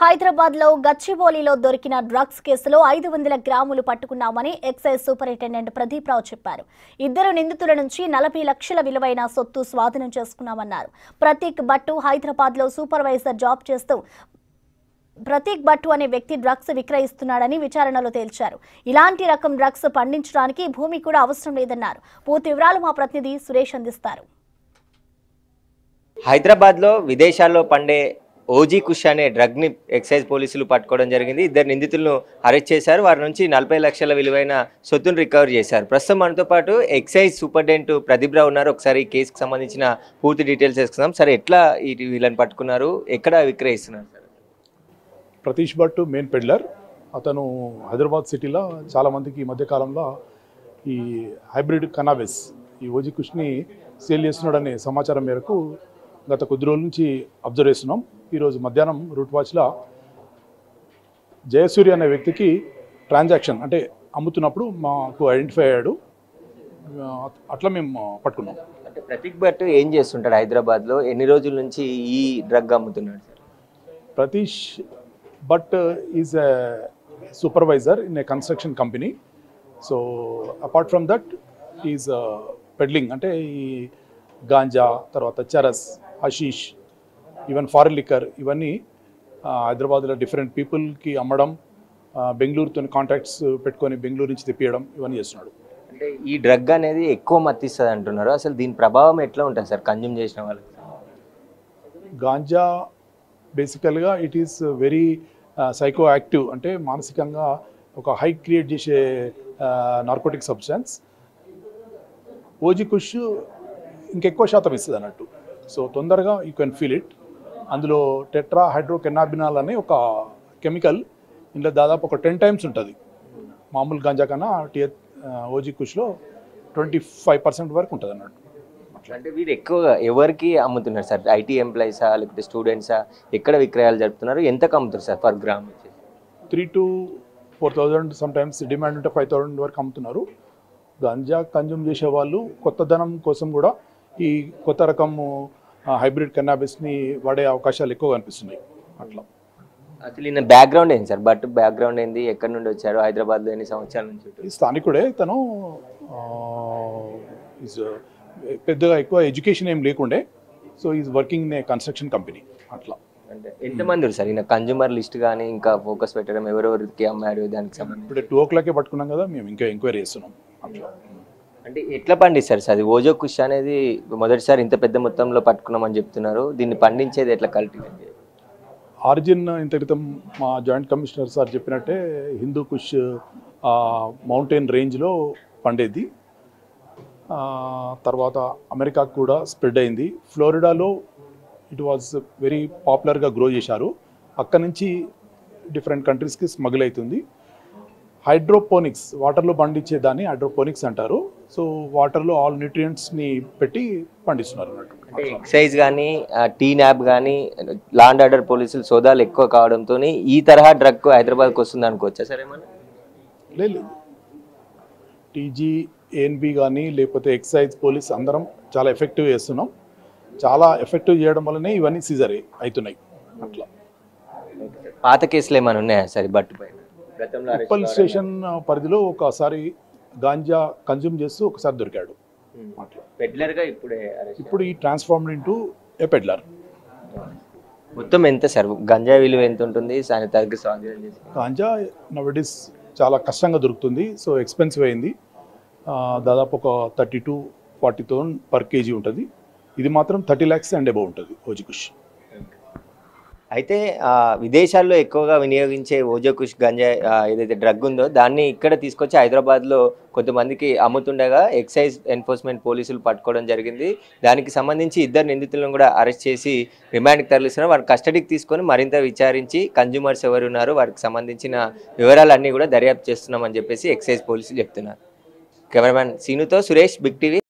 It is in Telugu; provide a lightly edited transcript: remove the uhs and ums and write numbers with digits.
హైదరాబాద్ లో గచ్చిబౌలిలో దొరికిన డ్రగ్స్ కేసులో 500 గ్రాములు పట్టుకున్నామని ఎక్సైజ్ సూపరింటెండెంట్ ప్రదీప్ రావు చెప్పారు. ఇద్దరు నిందితుల నుంచి 40 లక్షల విలువైన సొత్తు స్వాధీనం చేసుకున్నామన్నారు. ప్రతీక్ భట్టు హైదరాబాద్ లో సూపర్వైజర్ జాబ్ చేస్తూ ప్రతీక్ భట్టు అనే వ్యక్తి డ్రగ్స్ విక్రయిస్తున్నాడని విచారణలో తేల్చారు. ఇలాంటి రకం డ్రగ్స్ పండించడానికి భూమి కూడా అవసరం లేదన్నారు. పూర్తి వివరాలు మా ప్రతినిధి సురేష్ అందిస్తారు. హైదరాబాద్ లో విదేశాల్లో పండే ఓజీ కుష్ అనే డ్రగ్ ని ఎక్సైజ్ పోలీసులు పట్టుకోవడం జరిగింది. ఇద్దరు నిందితులను అరెస్ట్ చేశారు. వారి నుంచి 40 లక్షల విలువైన సొత్తును రికవర్ చేశారు. ప్రస్తుతం మనతో పాటు ఎక్సైజ్ సూపరింటెండెంట్ ప్రదీప్ రావు ఉన్నారు. ఒకసారి ఈ కేసుకు సంబంధించిన పూర్తి డీటెయిల్స్ తెలుసుకుందాం. సరే, ఎట్లా వీళ్ళని పట్టుకున్నారు, ఎక్కడ విక్రయిస్తున్నారు? Pratish Bhat main peddler. అతను హైదరాబాద్ సిటీలో చాలామందికి ఈ మధ్యకాలంలో ఈ హైబ్రిడ్ కనాబిస్ ఈ ఓజీ కుష్ని సేల్ చేస్తున్నాడనే సమాచారం మేరకు గత కొద్ది రోజుల నుంచి అబ్జర్వ్ చేస్తున్నాం. ఈరోజు మధ్యాహ్నం రూట్ వాచ్లో జయసూర్య అనే వ్యక్తికి ట్రాన్సాక్షన్ అంటే అమ్ముతున్నప్పుడు మాకు ఐడెంటిఫై అయ్యాడు. అట్లా మేము పట్టుకున్నాం. అంటే ప్రతీక్ భట్ ఏం చేస్తుంటాడు హైదరాబాద్లో? ఎన్ని రోజుల నుంచి ఈ డ్రగ్ అమ్ముతున్నాడు? Pratheesh Bhat is a supervisor in a construction company. So apart from that is peddling అంటే ఈ గాంజా, తర్వాత charas, hashish, even foreign liquor ఇవన్నీ హైదరాబాద్లో డిఫరెంట్ పీపుల్కి అమ్మడం, బెంగళూరుతో కాంటాక్ట్స్ పెట్టుకొని బెంగళూరు నుంచి తెప్పియడం ఇవన్నీ చేస్తున్నాడు. అంటే ఈ డ్రగ్ అనేది ఎక్కువ మత్తిస్తుంది అంటున్నారు. అసలు దీని ప్రభావం ఎట్లా ఉంటుంది సార్ కన్జ్యూమ్ చేసిన వాళ్ళకి? గాంజా బేసికల్గా it is very psycho active, అంటే మానసికంగా ఒక హై క్రియేట్ చేసే నార్కోటిక్ సబ్స్టెన్స్. ఓజీ కుష్ ఇంకెక్కువ శాతం ఇస్తుంది అన్నట్టు. సో తొందరగా యూ కెన్ ఫీల్ ఇట్. అందులో టెట్రా హైడ్రోకెనాబినాల్ అనే ఒక కెమికల్ ఇందులో దాదాపు ఒక 10 times ఉంటుంది మామూలు గాంజా కన్నా. ఓజీ కుష్లో 25% వరకు ఉంటుంది అన్నట్టు. అంటే వీరు ఎక్కువగా ఎవరికి అమ్ముతున్నారు సార్? ఐటీ ఎంప్లాయీసా లేకపోతే స్టూడెంట్సా? ఎక్కడ విక్రయాలు జరుపుతున్నారు? ఎంతకు అమ్ముతారు sir per gram? 3,000 to 4,000, some times demand ఉంటే 5,000 వరకు అమ్ముతున్నారు. గంజా కన్జ్యూమ్ చేసే వాళ్ళు కొత్త ధనం కోసం కూడా ఈ కొత్త రకము హైబ్రిడ్ కన్నాబిస్ని వాడే అవకాశాలు ఎక్కువ కనిపిస్తున్నాయి. అట్లా అసలు ఈయన బ్యాక్గ్రౌండ్ ఏంటి సార్? బట్ బ్యాక్గ్రౌండ్ ఏంది? ఎక్కడి నుండి వచ్చారు? హైదరాబాద్లో ఎన్ని సంవత్సరాల నుంచి? ఈ స్థానికుడే తను. పెద్దగా ఎక్కువ ఎడ్యుకేషన్ ఏం లేకుండే. So is working in a construction company. అట్లా అంటే ఎంతమంది సార్ ఈయన కన్జ్యూమర్ లిస్ట్ కానీ ఇంకా ఫోకస్ పెట్టడం ఎవరెవరికి అమ్మారు దానికి సంబంధించి? ఇప్పుడు 2 o'clock పట్టుకున్నాం కదా, మేము ఇంకా ఎంక్వైరీ చేస్తున్నాం. అట్లా అంటే ఎట్లా పండిస్తారు సార్? అది ఓజో కుష్ అనేది మొదటిసారి ఇంత పెద్ద మొత్తంలో పట్టుకున్నామని చెప్తున్నారు. దీన్ని పండించేది ఎట్లా కల్టివేట్? ఆరిజిన్ ఇంత క్రితం మా జాయింట్ కమిషనర్ సార్ చెప్పినట్టే హిందూ కుష్ మౌంటైన్ రేంజ్లో పండేది. తర్వాత అమెరికాకు కూడా స్ప్రెడ్ అయింది. ఫ్లోరిడాలో ఇట్ వాజ్ వెరీ పాపులర్గా గ్రో చేశారు. అక్కడ నుంచి డిఫరెంట్ కంట్రీస్కి స్మగుల్ అవుతుంది. హైడ్రోపోనిక్స్, వాటర్లో పండించే దాన్ని హైడ్రోపోనిక్స్ అంటారు. సో వాటర్లో ఆల్ న్యూట్రియంట్స్ని పెట్టి పండిస్తున్నారు అన్నట్టు. ఎక్సైజ్ కానీ టీ న్యాబ్ కానీ లా అండ్ ఆర్డర్ పోలీసులు సోదాలు ఎక్కువ కావడంతో ఈ తరహా డ్రగ్ హైదరాబాద్కి వస్తుంది అనుకోవచ్చా సరే? లేదు, టీజీ, ఏఎన్బి కానీ లేకపోతే ఎక్సైజ్ పోలీస్ అందరం చాలా ఎఫెక్టివ్ చేస్తున్నాం. చాలా ఎఫెక్టివ్ చేయడం వల్లనే ఇవన్నీ సీజర్ అవుతున్నాయి. అట్లా పాత కేసులు ఏమైనా ఉన్నాయా సరే? బట్ ఉప్పల్ స్టేషన్ పరిధిలో ఒకసారి గాంజా కన్జ్యూమ్ చేస్తూ ఒకసారి దొరికాడు. అట్లా పెడ్లర్గా ఇప్పుడు ఈ ట్రాన్స్ఫార్మ్డ్ ఇంటూ ఏ పెడ్లర్. మొత్తం ఎంత సార్ గంజా విలువ ఎంత ఉంటుంది? గాంజా నవడేస్ చాలా కష్టంగా దొరుకుతుంది. సో ఎక్స్పెన్సివ్ అయింది. దాదాపు ఒక 30,000 to 40,000 పర్ కేజీ ఉంటుంది. ఇది మాత్రం 30 lakhs అండ్ అబౌవ్ ఉంటుంది ఓజీ కుష్. అయితే విదేశాల్లో ఎక్కువగా వినియోగించే ఓజో కుష్ గంజా ఏదైతే డ్రగ్ ఉందో దాన్ని ఇక్కడ తీసుకొచ్చి హైదరాబాద్లో కొంతమందికి అమ్ముతుండగా ఎక్సైజ్ ఎన్ఫోర్స్మెంట్ పోలీసులు పట్టుకోవడం జరిగింది. దానికి సంబంధించి ఇద్దరు నిందితులను కూడా అరెస్ట్ చేసి రిమాండ్కి తరలిస్తున్నారు. వారి కస్టడీకి తీసుకొని మరింత విచారించి కన్జ్యూమర్స్ ఎవరు ఉన్నారు వారికి సంబంధించిన వివరాలన్నీ కూడా దర్యాప్తు చేస్తున్నామని చెప్పేసి ఎక్సైజ్ పోలీసులు చెప్తున్నారు. కెమెరామ్యాన్ సీనుతో సురేష్, బిగ్ టీవీ.